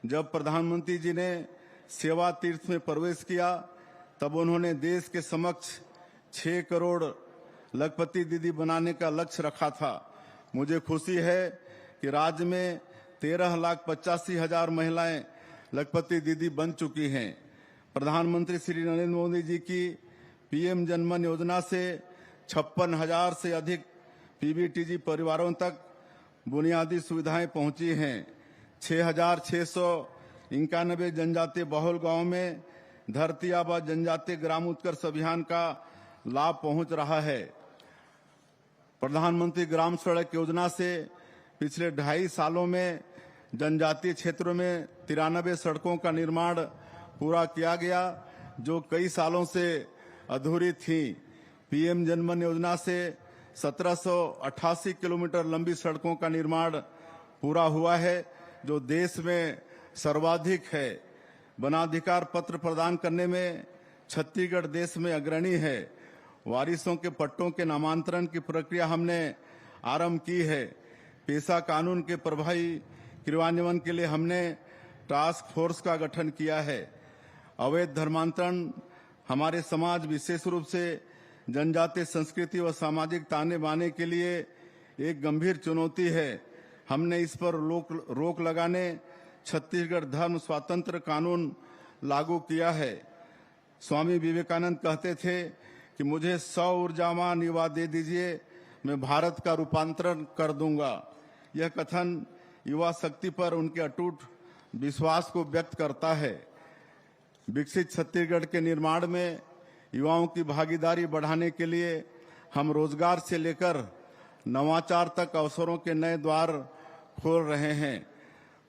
जब प्रधानमंत्री जी ने सेवा तीर्थ में प्रवेश किया तब उन्होंने देश के समक्ष 6 करोड़ लखपति दीदी बनाने का लक्ष्य रखा था। मुझे खुशी है कि राज्य में 13,85,000 महिलाएं लखपति दीदी बन चुकी हैं। प्रधानमंत्री श्री नरेंद्र मोदी जी की पीएम जनमन योजना से 56,000 से अधिक पीबीटीजी परिवारों तक बुनियादी सुविधाएं पहुंची हैं। 6,691 जनजातीय बहुल गांव में धरती आबा जनजातीय ग्राम उत्कर्ष अभियान का लाभ पहुंच रहा है। प्रधानमंत्री ग्राम सड़क योजना से पिछले 2.5 सालों में जनजातीय क्षेत्रों में 93 सड़कों का निर्माण पूरा किया गया, जो कई सालों से अधूरी थी। पीएम जनमन योजना से 1788 किलोमीटर लंबी सड़कों का निर्माण पूरा हुआ है, जो देश में सर्वाधिक है। वनाधिकार पत्र प्रदान करने में छत्तीसगढ़ देश में अग्रणी है। वारिसों के पट्टों के नामांतरण की प्रक्रिया हमने आरंभ की है। पेशा कानून के प्रभावी क्रियान्वयन के लिए हमने टास्क फोर्स का गठन किया है। अवैध धर्मांतरण हमारे समाज, विशेष रूप से जनजातीय संस्कृति व सामाजिक ताने बाने के लिए एक गंभीर चुनौती है। हमने इस पर रोक लगाने छत्तीसगढ़ धर्म स्वातंत्र कानून लागू किया है। स्वामी विवेकानंद कहते थे कि मुझे 100 ऊर्जावान युवा दे दीजिए, मैं भारत का रूपांतरण कर दूंगा। यह कथन युवा शक्ति पर उनके अटूट विश्वास को व्यक्त करता है। विकसित छत्तीसगढ़ के निर्माण में युवाओं की भागीदारी बढ़ाने के लिए हम रोजगार से लेकर नवाचार तक अवसरों के नए द्वार खोल रहे हैं।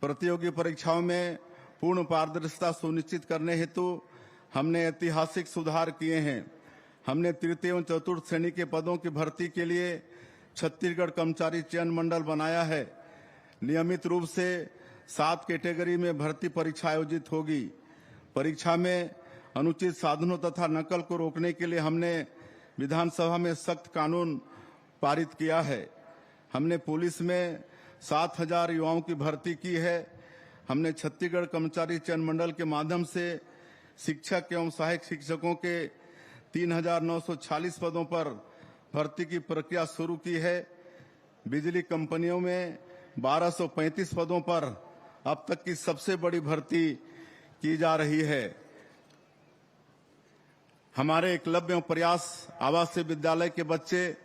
प्रतियोगी परीक्षाओं में पूर्ण पारदर्शिता सुनिश्चित करने हेतु हमने ऐतिहासिक सुधार किए हैं। हमने तृतीय एवं चतुर्थ श्रेणी के पदों की भर्ती के लिए छत्तीसगढ़ कर्मचारी चयन मंडल बनाया है। नियमित रूप से 7 कैटेगरी में भर्ती परीक्षा आयोजित होगी। परीक्षा में अनुचित साधनों तथा नकल को रोकने के लिए हमने विधानसभा में सख्त कानून पारित किया है। हमने पुलिस में 7,000 युवाओं की भर्ती की है। हमने छत्तीसगढ़ कर्मचारी चयन मंडल के माध्यम से शिक्षक एवं सहायक शिक्षकों के 3,946 पदों पर भर्ती की प्रक्रिया शुरू की है। बिजली कंपनियों में 1,235 पदों पर अब तक की सबसे बड़ी भर्ती की जा रही है। हमारे एकलव्य एवं प्रयास आवासीय विद्यालय के बच्चे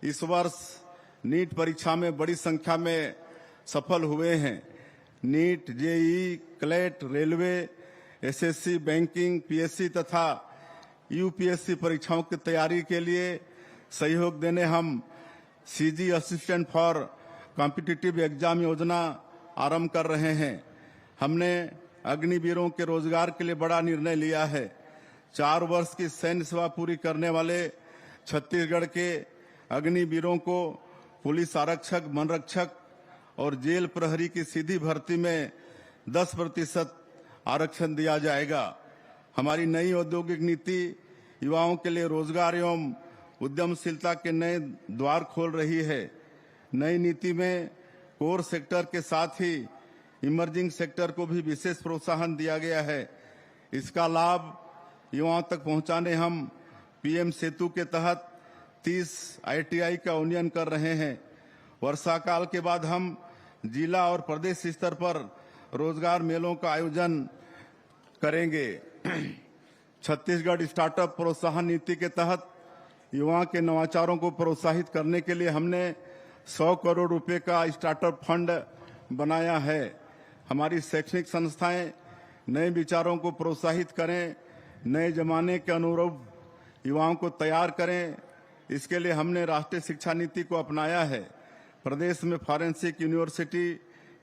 इस वर्ष नीट परीक्षा में बड़ी संख्या में सफल हुए हैं। NEET, JEE, CLAT, railway, SSC, banking, PSC तथा यूपीएससी परीक्षाओं की तैयारी के लिए सहयोग देने हम CG assistant for competitive exam योजना आरंभ कर रहे हैं। हमने अग्निवीरों के रोजगार के लिए बड़ा निर्णय लिया है। 4 वर्ष की सैन्य सेवा पूरी करने वाले छत्तीसगढ़ के अग्निवीरों को पुलिस आरक्षक, वन रक्षक और जेल प्रहरी की सीधी भर्ती में 10% आरक्षण दिया जाएगा। हमारी नई औद्योगिक नीति युवाओं के लिए रोजगार एवं उद्यमशीलता के नए द्वार खोल रही है। नई नीति में कोर सेक्टर के साथ ही इमर्जिंग सेक्टर को भी विशेष प्रोत्साहन दिया गया है। इसका लाभ युवाओं तक पहुंचाने हम पीएम सेतु के तहत 30 आईटीआई का उन्नयन कर रहे हैं। वर्षा काल के बाद हम जिला और प्रदेश स्तर पर रोजगार मेलों का आयोजन करेंगे। छत्तीसगढ़ स्टार्टअप प्रोत्साहन नीति के तहत युवाओं के नवाचारों को प्रोत्साहित करने के लिए हमने 100 करोड़ रुपए का स्टार्टअप फंड बनाया है। हमारी शैक्षणिक संस्थाएं नए विचारों को प्रोत्साहित करें, नए जमाने के अनुरूप युवाओं को तैयार करें। इसके लिए हमने राष्ट्रीय शिक्षा नीति को अपनाया है। प्रदेश में forensic university,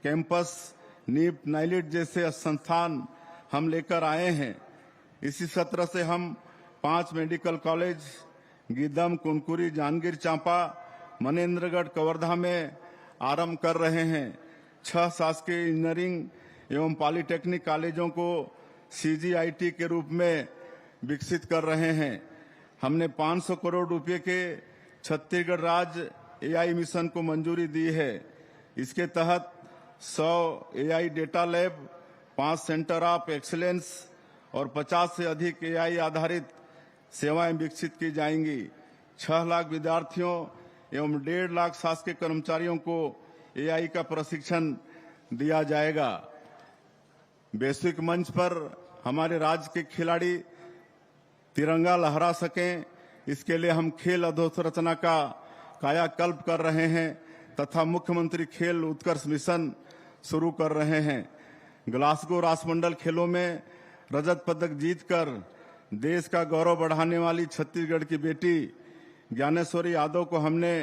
campus, NIT, NIELIT जैसे संस्थान हम लेकर आए हैं। इसी सत्र से हम 5 मेडिकल कॉलेज गीदम, कुनकुरी, जांजगीर चांपा, मनेन्द्रगढ़, कवर्धा में आरंभ कर रहे हैं। 6 शासकीय इंजीनियरिंग एवं पॉलिटेक्निक कॉलेजों को सीजीआईटी के रूप में विकसित कर रहे हैं। हमने 500 करोड़ रुपए के छत्तीसगढ़ राज्य एआई मिशन को मंजूरी दी है। इसके तहत 100 AI data lab 5 centre of excellence और 50 से अधिक AI आधारित सेवाएं विकसित की जाएंगी। 6 लाख विद्यार्थियों एवं 1.5 लाख शासकीय कर्मचारियों को AI का प्रशिक्षण दिया जाएगा। वैश्विक मंच पर हमारे राज्य के खिलाड़ी तिरंगा लहरा सकें, इसके लिए हम खेल अधोसंरचना का कायाकल्प कर रहे हैं तथा मुख्यमंत्री खेल उत्कर्ष मिशन शुरू कर रहे हैं। ग्लासगो राष्ट्रमंडल खेलों में रजत पदक जीतकर देश का गौरव बढ़ाने वाली छत्तीसगढ़ की बेटी ज्ञानेश्वरी यादव को हमने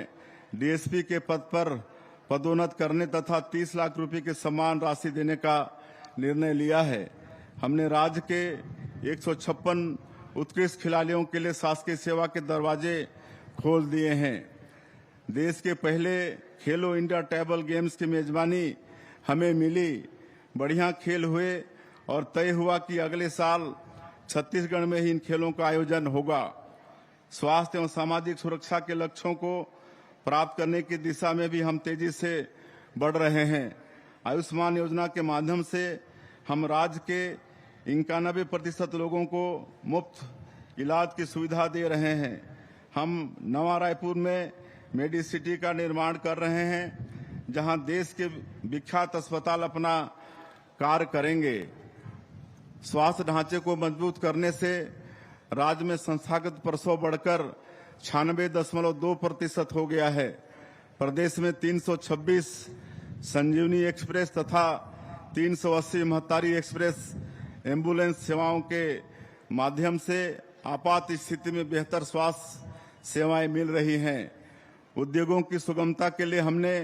DSP के पद पर पदोन्नत करने तथा 30 लाख रुपए की सम्मान राशि देने का निर्णय लिया है। हमने राज्य के 156 उत्कृष्ट खिलाड़ियों के लिए शासकीय सेवा के दरवाजे खोल दिए हैं। देश के पहले खेलो इंडिया टेबल गेम्स की मेजबानी हमें मिली। बढ़िया खेल हुए और तय हुआ कि अगले साल छत्तीसगढ़ में ही इन खेलों का आयोजन होगा। स्वास्थ्य एवं सामाजिक सुरक्षा के लक्ष्यों को प्राप्त करने की दिशा में भी हम तेजी से बढ़ रहे हैं। आयुष्मान योजना के माध्यम से हम राज्य के 91% लोगों को मुफ्त इलाज की सुविधा दे रहे हैं। हम नवा रायपुर में मेडिसिटी का निर्माण कर रहे हैं, जहां देश के विख्यात अस्पताल अपना कार्य करेंगे। स्वास्थ्य ढांचे को मजबूत करने से राज्य में संस्थागत प्रसव बढ़कर 96.2% हो गया है। प्रदेश में 326 संजीवनी एक्सप्रेस तथा 380 महतारी एक्सप्रेस एम्बुलेंस सेवाओं के माध्यम से आपात स्थिति में बेहतर स्वास्थ्य सेवाएं मिल रही हैं। उद्योगों की सुगमता के लिए हमने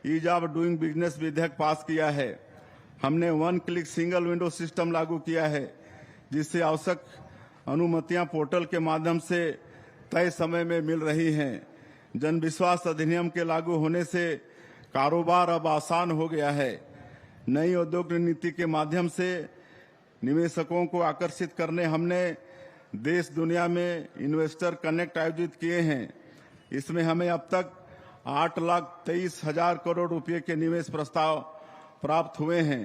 ईज ऑफ डूइंग बिजनेस विधेयक पास किया है। हमने 1 क्लिक सिंगल विंडो सिस्टम लागू किया है, जिससे आवश्यक अनुमतियां पोर्टल के माध्यम से तय समय में मिल रही हैं। जन विश्वास अधिनियम के लागू होने से कारोबार अब आसान हो गया है। नई औद्योगिक नीति के माध्यम से निवेशकों को आकर्षित करने हमने देश दुनिया में इन्वेस्टर कनेक्ट आयोजित किए हैं। इसमें हमें अब तक 8,23,000 करोड़ रुपए के निवेश प्रस्ताव प्राप्त हुए हैं।